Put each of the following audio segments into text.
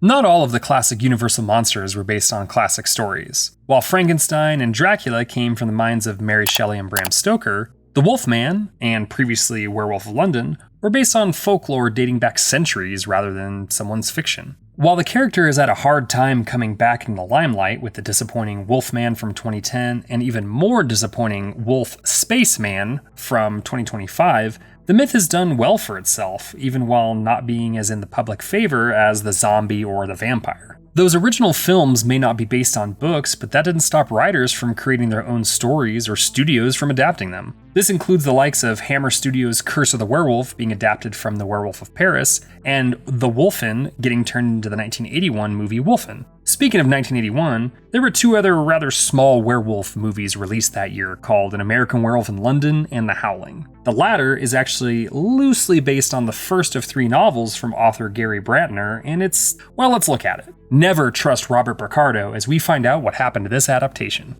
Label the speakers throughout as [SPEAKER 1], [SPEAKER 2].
[SPEAKER 1] Not all of the classic Universal monsters were based on classic stories. While Frankenstein and Dracula came from the minds of Mary Shelley and Bram Stoker, the Wolfman, and previously Werewolf of London, were based on folklore dating back centuries rather than someone's fiction. While the character has had a hard time coming back in the limelight with the disappointing Wolfman from 2010 and even more disappointing Wolf Spaceman from 2025, the myth has done well for itself, even while not being as in the public favor as the zombie or the vampire. Those original films may not be based on books, but that didn't stop writers from creating their own stories or studios from adapting them. This includes the likes of Hammer Studios' Curse of the Werewolf being adapted from The Werewolf of Paris, and The Wolfen getting turned into the 1981 movie Wolfen. Speaking of 1981, there were two other rather small werewolf movies released that year called An American Werewolf in London and The Howling. The latter is actually loosely based on the first of three novels from author Gary Brandner, and let's look at it. Never trust Robert Picardo as we find out what happened to this adaptation.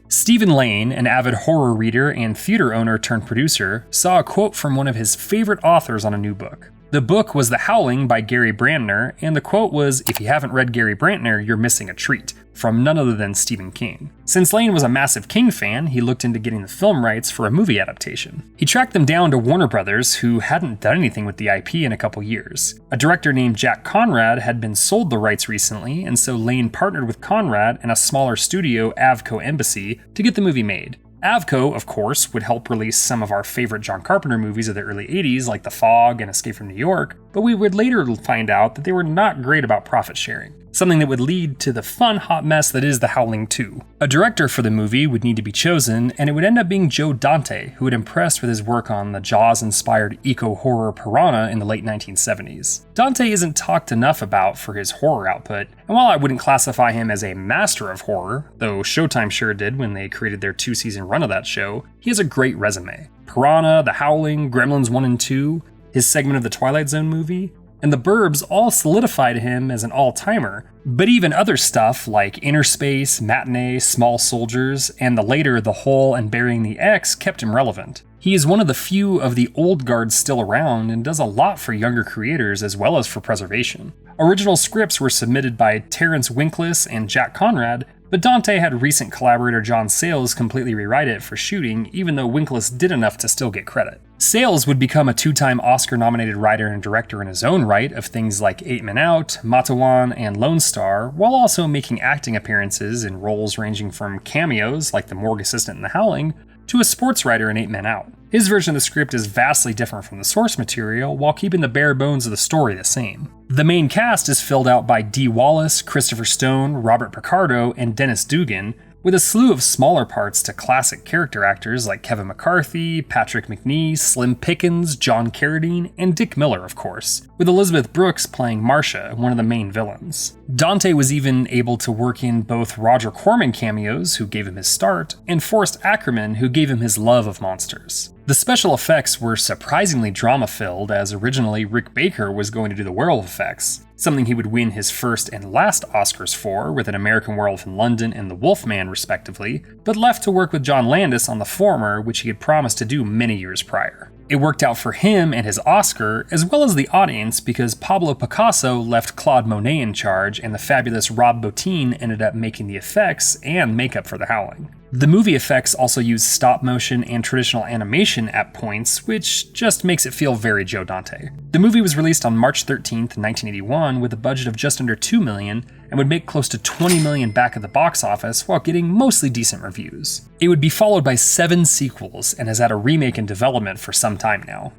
[SPEAKER 1] Stephen Lane, an avid horror reader and theater owner turned producer, saw a quote from one of his favorite authors on a new book. The book was The Howling by Gary Brandner, and the quote was, "If you haven't read Gary Brandner, you're missing a treat," from none other than Stephen King. Since Lane was a massive King fan, he looked into getting the film rights for a movie adaptation. He tracked them down to Warner Brothers, who hadn't done anything with the IP in a couple years. A director named Jack Conrad had been sold the rights recently, and so Lane partnered with Conrad and a smaller studio, Avco Embassy, to get the movie made. Avco, of course, would help release some of our favorite John Carpenter movies of the early 80s like The Fog and Escape from New York, but we would later find out that they were not great about profit sharing, something that would lead to the fun hot mess that is The Howling 2. A director for the movie would need to be chosen, and it would end up being Joe Dante, who had impressed with his work on the Jaws-inspired eco-horror Piranha in the late 1970s. Dante isn't talked enough about for his horror output, and while I wouldn't classify him as a master of horror, though Showtime sure did when they created their 2-season run of that show, he has a great resume. Piranha, The Howling, Gremlins 1 and 2, his segment of the Twilight Zone movie, and The Burbs all solidified him as an all-timer, but even other stuff like Inner Space, Matinee, Small Soldiers, and the later The Hole and Burying the X kept him relevant. He is one of the few of the old guard still around and does a lot for younger creators as well as for preservation. Original scripts were submitted by Terrence Winkless and Jack Conrad, but Dante had recent collaborator John Sayles completely rewrite it for shooting, even though Winkless did enough to still get credit. Sayles would become a 2-time Oscar-nominated writer and director in his own right of things like 8 Men Out, Matawan, and Lone Star, while also making acting appearances in roles ranging from cameos like the morgue assistant in The Howling, to a sports writer in 8 Men Out. His version of the script is vastly different from the source material, while keeping the bare bones of the story the same. The main cast is filled out by Dee Wallace, Christopher Stone, Robert Picardo, and Dennis Dugan, with a slew of smaller parts to classic character actors like Kevin McCarthy, Patrick Macnee, Slim Pickens, John Carradine, and Dick Miller, of course, with Elizabeth Brooks playing Marcia, one of the main villains. Dante was even able to work in both Roger Corman cameos, who gave him his start, and Forrest Ackerman, who gave him his love of monsters. The special effects were surprisingly drama-filled, as originally Rick Baker was going to do the werewolf effects, something he would win his first and last Oscars for, with An American Werewolf in London and The Wolfman respectively, but left to work with John Landis on the former, which he had promised to do many years prior. It worked out for him and his Oscar, as well as the audience, because Pablo Picasso left Claude Monet in charge, and the fabulous Rob Bottin ended up making the effects and makeup for The Howling. The movie effects also use stop motion and traditional animation at points, which just makes it feel very Joe Dante. The movie was released on March 13th, 1981, with a budget of just under $2 million, and would make close to $20 million back at the box office while getting mostly decent reviews. It would be followed by 7 sequels, and has had a remake in development for some time now.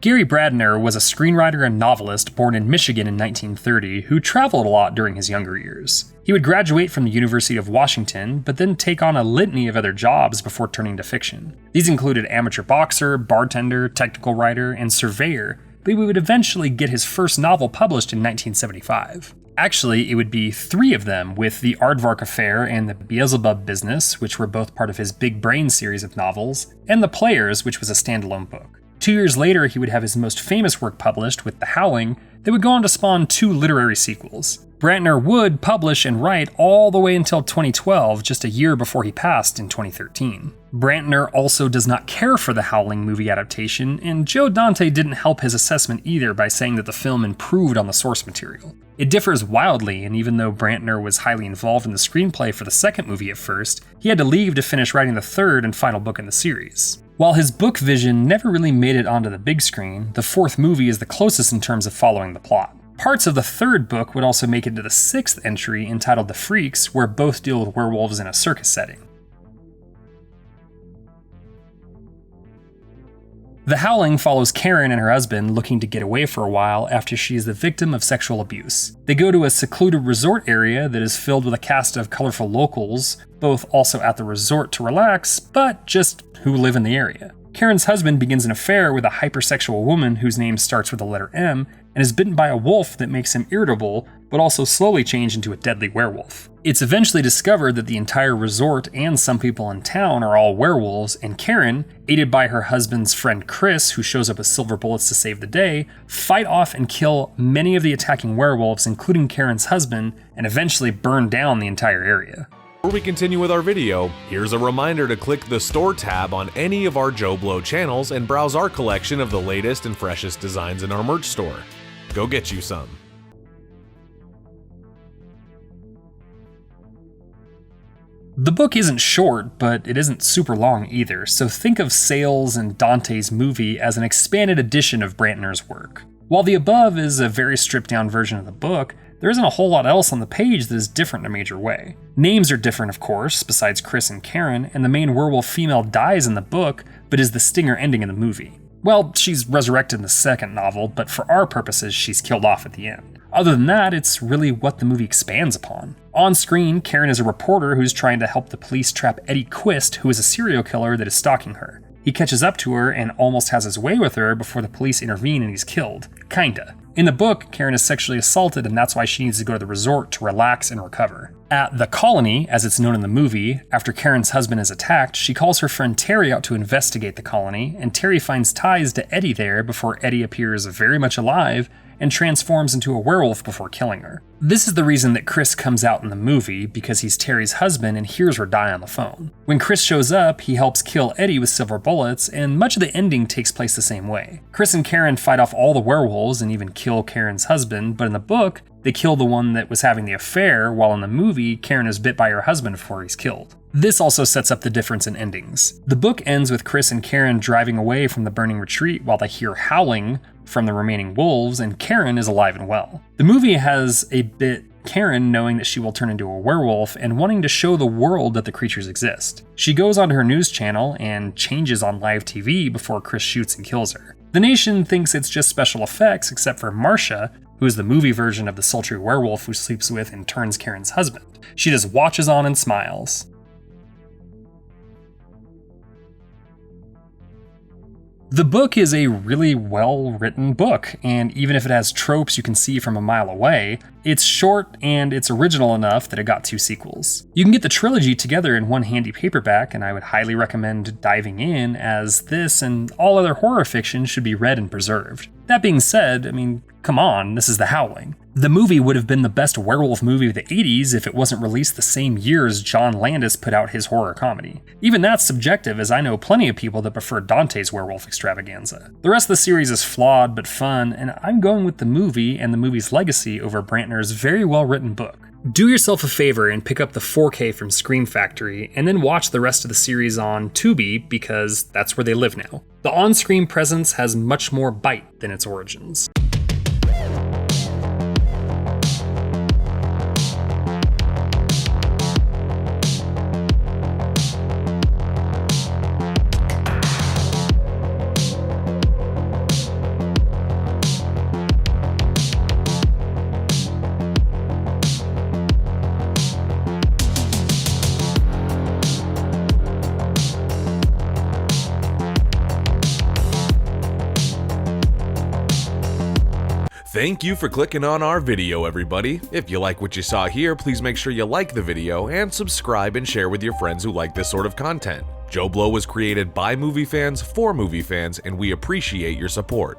[SPEAKER 1] Gary Brandner was a screenwriter and novelist born in Michigan in 1930 who traveled a lot during his younger years. He would graduate from the University of Washington, but then take on a litany of other jobs before turning to fiction. These included amateur boxer, bartender, technical writer, and surveyor, but he would eventually get his first novel published in 1975. Actually, it would be 3 of them, with the Aardvark Affair and the Beelzebub Business, which were both part of his Big Brain series of novels, and The Players, which was a standalone book. 2 years later, he would have his most famous work published with The Howling, that would go on to spawn 2 literary sequels. Brandner would publish and write all the way until 2012, just a year before he passed in 2013. Brandner also does not care for the Howling movie adaptation, and Joe Dante didn't help his assessment either by saying that the film improved on the source material. It differs wildly, and even though Brandner was highly involved in the screenplay for the second movie at first, he had to leave to finish writing the third and final book in the series. While his book vision never really made it onto the big screen, the 4th movie is the closest in terms of following the plot. Parts of the 3rd book would also make it to the 6th entry entitled The Freaks, where both deal with werewolves in a circus setting. The Howling follows Karen and her husband looking to get away for a while after she is the victim of sexual abuse. They go to a secluded resort area that is filled with a cast of colorful locals, both also at the resort to relax, but just who live in the area. Karen's husband begins an affair with a hypersexual woman whose name starts with the letter M and is bitten by a wolf that makes him irritable, but also slowly change into a deadly werewolf. It's eventually discovered that the entire resort and some people in town are all werewolves, and Karen, aided by her husband's friend Chris, who shows up with silver bullets to save the day, fight off and kill many of the attacking werewolves, including Karen's husband, and eventually burn down the entire area.
[SPEAKER 2] Before we continue with our video, here's a reminder to click the Store tab on any of our Joblo channels and browse our collection of the latest and freshest designs in our merch store. Go get you some.
[SPEAKER 1] The book isn't short, but it isn't super long either, so think of Sayles and Dante's movie as an expanded edition of Brandner's work. While the above is a very stripped-down version of the book, there isn't a whole lot else on the page that is different in a major way. Names are different, of course, besides Chris and Karen, and the main werewolf female dies in the book, but is the stinger ending in the movie. Well, she's resurrected in the second novel, but for our purposes, she's killed off at the end. Other than that, it's really what the movie expands upon. On screen, Karen is a reporter who's trying to help the police trap Eddie Quist, who is a serial killer that is stalking her. He catches up to her and almost has his way with her before the police intervene and he's killed. Kinda. In the book, Karen is sexually assaulted and that's why she needs to go to the resort to relax and recover. At the colony, as it's known in the movie, after Karen's husband is attacked, she calls her friend Terry out to investigate the colony, and Terry finds ties to Eddie there before Eddie appears very much alive and transforms into a werewolf before killing her. This is the reason that Chris comes out in the movie, because he's Terry's husband and hears her die on the phone. When Chris shows up, he helps kill Eddie with silver bullets, and much of the ending takes place the same way. Chris and Karen fight off all the werewolves and even kill Karen's husband, but in the book, they kill the one that was having the affair, while in the movie, Karen is bit by her husband before he's killed. This also sets up the difference in endings. The book ends with Chris and Karen driving away from the burning retreat while they hear howling from the remaining wolves, and Karen is alive and well. The movie has a bit Karen knowing that she will turn into a werewolf and wanting to show the world that the creatures exist. She goes onto her news channel and changes on live TV before Chris shoots and kills her. The nation thinks it's just special effects, except for Marcia, who is the movie version of the sultry werewolf who sleeps with and turns Karen's husband. She just watches on and smiles. The book is a really well-written book, and even if it has tropes you can see from a mile away, it's short and it's original enough that it got 2 sequels. You can get the trilogy together in one handy paperback, and I would highly recommend diving in, as this and all other horror fiction should be read and preserved. That being said, come on, this is The Howling. The movie would have been the best werewolf movie of the 80s if it wasn't released the same year as John Landis put out his horror comedy. Even that's subjective, as I know plenty of people that prefer Dante's werewolf extravaganza. The rest of the series is flawed but fun, and I'm going with the movie and the movie's legacy over Brandner's very well-written book. Do yourself a favor and pick up the 4K from Scream Factory, and then watch the rest of the series on Tubi, because that's where they live now. The on-screen presence has much more bite than its origins.
[SPEAKER 2] Thank you for clicking on our video, everybody. If you like what you saw here, please make sure you like the video and subscribe and share with your friends who like this sort of content. Joblo was created by movie fans for movie fans, and we appreciate your support.